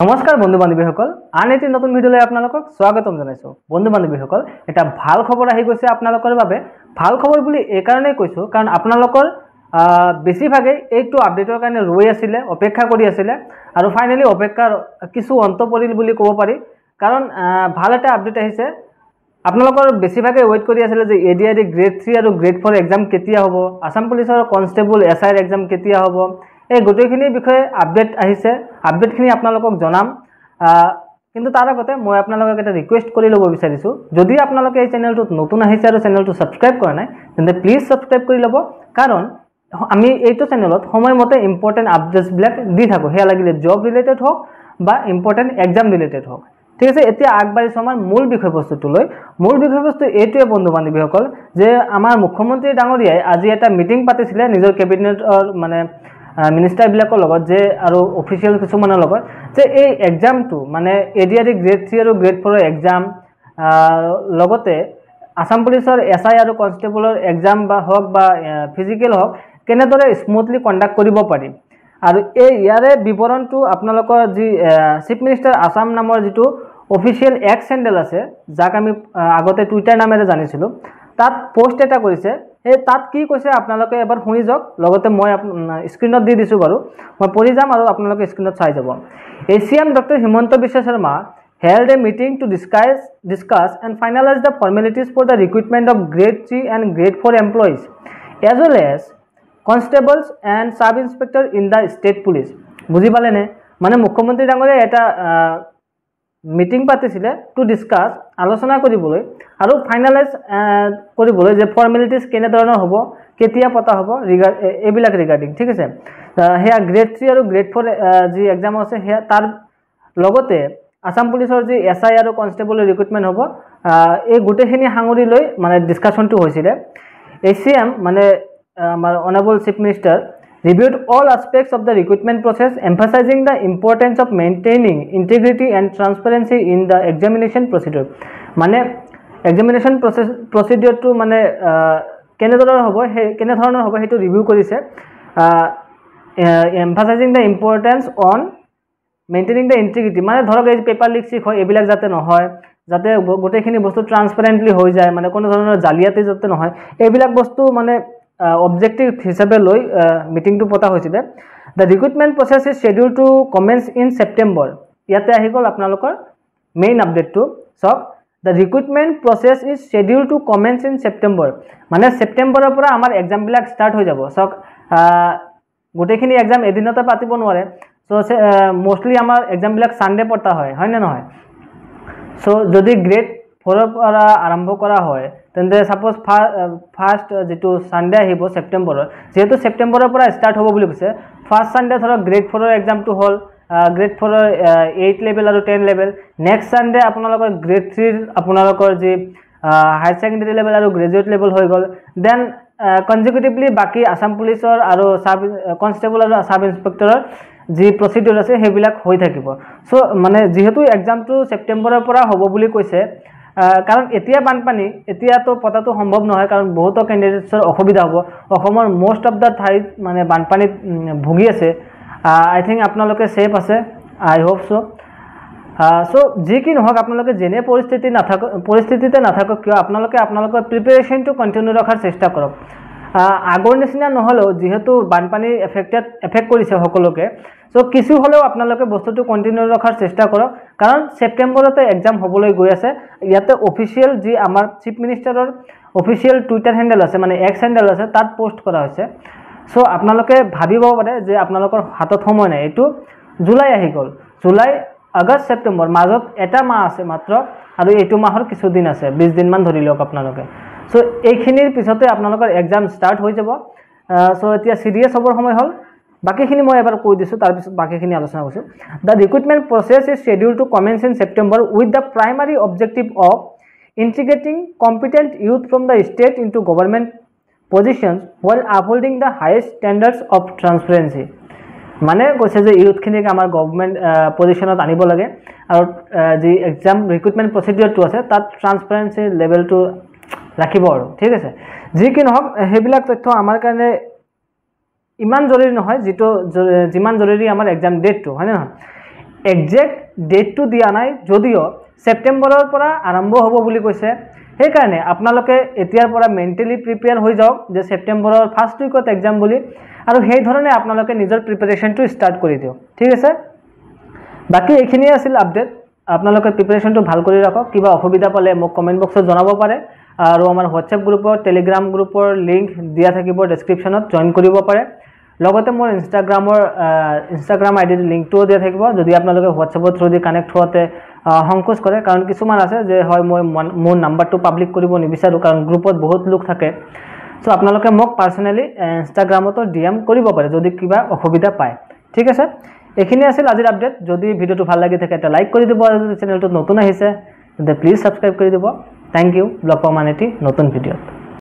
নমস্কাৰ বন্ধু বান্ধৱীসকল, আন এটি নতুন ভিডিঅ'লৈ আপোনালোকক স্বাগতম জনাইছোঁ। বন্ধু বান্ধৱীসকল, এটা ভাল খবৰ আহি গৈছে আপোনালোকৰ বাবে। ভাল খবৰ বুলি এই কাৰণেই কৈছোঁ কাৰণ আপোনালোকৰ বেছিভাগে এইটো আপডেটৰ কাৰণে ৰৈ আছিলে, অপেক্ষা কৰি আছিলে আৰু ফাইনেলি অপেক্ষাৰ কিছু অন্ত পৰিল বুলি ক'ব পাৰি। কাৰণ ভাল এটা আপডেট আহিছে। আপোনালোকৰ বেছিভাগে ৱেইট কৰি আছিলে যে ADRE গ্ৰেড 3 আৰু গ্ৰেড 4 এক্সাম কেতিয়া হ'ব, আসাম পুলিচৰ কনষ্টেবল SIৰ এক্সাম কেতিয়া হ'ব, এই গোটেইখিনিৰ বিষয়ে আপডেট আহিছে। আপডেটখিনি আপোনালোকক জনাম, কিন্তু তাৰ আগতে মই আপোনালোকক এটা ৰিকুৱেষ্ট কৰি ল'ব বিচাৰিছোঁ। যদি আপোনালোকে এই চেনেলটোত নতুন আহিছে আৰু চেনেলটো ছাবস্ক্ৰাইব কৰা নাই তেন্তে প্লিজ ছাবস্ক্ৰাইব কৰি ল'ব, কাৰণ আমি এইটো চেনেলত সময়মতে ইম্পৰ্টেণ্ট আপডেটছবিলাক দি থাকোঁ। সেয়া লাগিলে জব ৰিলেটেড হওক বা ইম্পৰ্টেণ্ট এক্সাম ৰিলেটেড হওক। ঠিক আছে, এতিয়া আগবাঢ়িছোঁ আমাৰ মূল বিষয়বস্তুটোলৈ। মূল বিষয়বস্তু এইটোৱে বন্ধু বান্ধৱীসকল যে আমাৰ মুখ্যমন্ত্ৰী ডাঙৰীয়াই আজি এটা মিটিং পাতিছিলে নিজৰ কেবিনেটৰ মিনিষ্টাৰবিলাকৰ লগত যে আৰু অফিচিয়েল কিছুমানৰ লগত যে এই এক্সামটো মানে ADRE গ্ৰেড 3 আৰু গ্ৰেড 4 এক্সাম লগতে আসাম পুলিচৰ SI আৰু কনষ্টেবলৰ এক্সাম বা হওক বা ফিজিকেল হওক কেনেদৰে স্মুথলি কণ্ডাক্ট কৰিব পাৰি। আৰু ইয়াৰে বিৱৰণটো আপোনালোকৰ যি চিফ মিনিষ্টাৰ আসাম নামৰ যিটো অফিচিয়েল এক্স হেণ্ডেল আছে, যাক আমি আগতে টুইটাৰ নামেৰে জানিছিলোঁ, তাত পোষ্ট এটা কৰিছে। এই তাত কি কৈছে আপোনালোকে এবাৰ শুনি যাওক, লগতে মই স্ক্ৰীণত দি দিছোঁ বাৰু, মই পঢ়ি যাম আৰু আপোনালোকে স্ক্ৰীণত চাই যাব। CM Dr. Himanta Biswa Sharma held a meeting to discuss and finalize the formalities for the recruitment of grade 3 and grade 4 employees as well as constables and sub inspector in the state police. বুজি পালেনে? মানে মুখ্যমন্ত্ৰী ডাঙৰীয়াই এটা meeting পাতিছিলে two discuss, আলোচনা কৰিবলৈ আৰু ফাইনেলাইজ কৰিবলৈ যে ফৰ্মেলিটিজ কেনেধৰণৰ হ'ব, কেতিয়া পতা হ'ব, এইবিলাক ৰিগাৰ্ডিং। ঠিক আছে, সেয়া গ্ৰেড 3 আৰু গ্ৰেড 4 যি এক্সাম আছে সেয়া তাৰ লগতে আসাম পুলিচৰ যি SI আৰু কনষ্টেবলৰ ৰিক্ৰুটমেণ্ট হ'ব, এই গোটেইখিনি সাঙুৰি লৈ মানে ডিছকাশ্যনটো হৈছিলে। CM মানে আমাৰ honourable chief minister reviewed all aspects of the recruitment process, emphasizing the importance of maintaining integrity and transparency in the examination procedure. মানে examination procedure মানে কেনেধৰণৰ হ'ব সেইটো ৰিভিউ কৰিছে। emphasizing the importance on maintaining the integrity, মানে ধৰক এই paper leak চিক হয় এইবিলাক যাতে নহয়, যাতে গোটেইখিনি বস্তু ট্ৰান্সপাৰেণ্টলি হৈ যায়, মানে কোনো ধৰণৰ জালিয়াতি যাতে নহয়, এইবিলাক বস্তু মানে অবজেক্টিভ হিচাপে লৈ মিটিংটো পতা হৈছিলে। The recruitment process is schedule to commence in September. ইয়াতে আহি গ'ল আপোনালোকৰ মেইন আপডেটটো। চাওক, the recruitment process is schedule to commence in September, মানে ছেপ্টেম্বৰৰ পৰা আমাৰ এক্সামবিলাক ষ্টাৰ্ট হৈ যাব। চাওক, গোটেইখিনি এক্সাম এদিনতে পাতিব নোৱাৰে। চ' মষ্টলি আমাৰ এক্সামবিলাক ছানডে পতা হয় নে নহয়? চ' যদি গ্ৰেড 4ৰ পৰা আৰম্ভ কৰা হয় তেন্তে ছাপ'জ ফাৰ্ষ্ট যিটো ছানডে আহিব ছেপ্টেম্বৰৰ, যিহেতু ছেপ্টেম্বৰৰ পৰা ষ্টাৰ্ট হ'ব বুলি কৈছে, ফাৰ্ষ্ট ছানডে ধৰক গ্ৰেড 4ৰ এক্সামটো হ'ল, গ্ৰেড 4ৰ 8 লেভেল আৰু 10 লেভেল। নেক্সট ছানডে আপোনালোকৰ গ্ৰেড 3ৰ আপোনালোকৰ যি হায়াৰ ছেকেণ্ডেৰী লেভেল আৰু গ্ৰেজুৱেট লেভেল হৈ গ'ল। দেন কনজিকিউটিভলি বাকী আসাম পুলিচৰ আৰু কনষ্টেবল আৰু চাব ইনস্পেক্টৰৰ যি প্ৰচিডিউৰ আছে সেইবিলাক হৈ থাকিব। চ' মানে যিহেতু এক্সামটো ছেপ্টেম্বৰৰ পৰা হ'ব বুলি কৈছে, কাৰণ এতিয়া বানপানী, এতিয়াতো পতাটো সম্ভৱ নহয়, কাৰণ বহুতো কেণ্ডিডেটছৰ অসুবিধা হ'ব। অসমৰ মষ্ট অফ দ্য ঠাইত মানে বানপানীত ভুগি আছে। আই থিংক আপোনালোকে ছেফ আছে, আই হোপ চ'। চ' যি কি নহওক, আপোনালোকে যেনে পৰিস্থিতিতে নাথাকক কিয় আপোনালোকৰ প্ৰিপেৰেশ্যনটো কণ্টিনিউ ৰখাৰ চেষ্টা কৰক। আগৰ নিচিনা নহ'লেও যিহেতু বানপানী এফেক্ট কৰিছে সকলোকে, চ' কিছু হ'লেও আপোনালোকে বস্তুটো কণ্টিনিউ ৰখাৰ চেষ্টা কৰক, কাৰণ ছেপ্টেম্বৰতে এক্সাম হ'বলৈ গৈ আছে। ইয়াতে অফিচিয়েল যি আমাৰ চিফ মিনিষ্টাৰৰ অফিচিয়েল টুইটাৰ হেণ্ডেল আছে, মানে এক্স হেণ্ডেল আছে, তাত পোষ্ট কৰা হৈছে। চ' আপোনালোকে ভাবিব পাৰে যে আপোনালোকৰ হাতত সময় নাই, এইটো জুলাই আহি গ'ল, জুলাই, আগষ্ট, ছেপ্টেম্বৰ, মাজত এটা মাহ আছে মাত্ৰ, আৰু এইটো মাহৰ কিছুদিন আছে, 20 দিনমান ধৰি লওক আপোনালোকে। চ' এইখিনিৰ পিছতে আপোনালোকৰ এক্সাম ষ্টাৰ্ট হৈ যাব। চ' এতিয়া চিৰিয়াছ হ'বৰ সময় হ'ল। বাকীখিনি মই এবাৰ কৈ দিছোঁ, তাৰপিছত বাকীখিনি আলোচনা কৰিছোঁ। The recruitment process is schedule to commence in September with the primary objective of integrating competent youth from the state into government positions while upholding the highest standards of transparency. মানে কৈছে যে ইউথখিনিক আমাৰ government পজিশ্যনত আনিব লাগে, আৰু যি exam recruitment প্ৰচিডিউৰটো আছে তাত ট্ৰান্সপাৰেঞ্চি লেভেলটো ৰাখিব আৰু। ঠিক আছে, যি কি নহওক সেইবিলাক তথ্য আমাৰ কাৰণে ইমান জৰুৰী নহয় যিমান জৰুৰী আমাৰ এক্সাম ডেটটো, হয় নে নহয়? একজেক্ট ডেটটো দিয়া নাই, যদিও ছেপ্টেম্বৰৰ পৰা আৰম্ভ হ'ব বুলি কৈছে। সেইকাৰণে আপোনালোকে এতিয়াৰ পৰা মেণ্টেলি প্ৰিপেয়াৰ হৈ যাওক যে ছেপ্টেম্বৰৰ ফাৰ্ষ্ট উইকত এক্সাম বুলি, আৰু সেই ধৰণে আপোনালোকে নিজৰ প্ৰিপাৰেশ্যনটো ষ্টাৰ্ট কৰি দিয়ক, ঠিক আছে। বাকী এইখিনিয়ে আছিল আপডেট। আপোনালোকে প্ৰিপাৰেশ্যনটো ভাল কৰি ৰাখক। কিবা অসুবিধা পালে মোক কমেণ্ট বক্সত জনাব পাৰে, আৰু আমাৰ হোৱাটছএপ গ্ৰুপৰ টেলিগ্ৰাম গ্ৰুপৰ লিংক দিয়া থাকিব ডেছক্ৰিপশ্যনত, জইন কৰিব পাৰে। লগতে মোৰ ইনষ্টাগ্ৰাম আইডিৰ লিংকটোও দিয়া থাকিব, যদি আপোনালোকে হোৱাটছএপৰ থ্ৰুদি কানেক্ট হোৱাতে সংকোচ কৰে, কাৰণ কিছুমান আছে যে হয় মই মোৰ নাম্বাৰটো পাব্লিক কৰিব নিবিচাৰোঁ, কাৰণ গ্ৰুপত বহুত লোক থাকে। চ' আপোনালোকে মোক পাৰ্চনেলি ইনষ্টাগ্ৰামতো DM কৰিব পাৰে যদি কিবা অসুবিধা পায়, ঠিক আছে। এইখিনি আছিল আজিৰ আপডেট। যদি ভিডিঅ'টো ভাল লাগি থাকে এটা লাইক কৰি দিব, আৰু যদি চেনেলটোত নতুন আহিছে তেন্তে প্লিজ ছাবস্ক্ৰাইব কৰি দিব। Thank U. লগ পাম আন এটি নতুন ভিডিঅ'ত।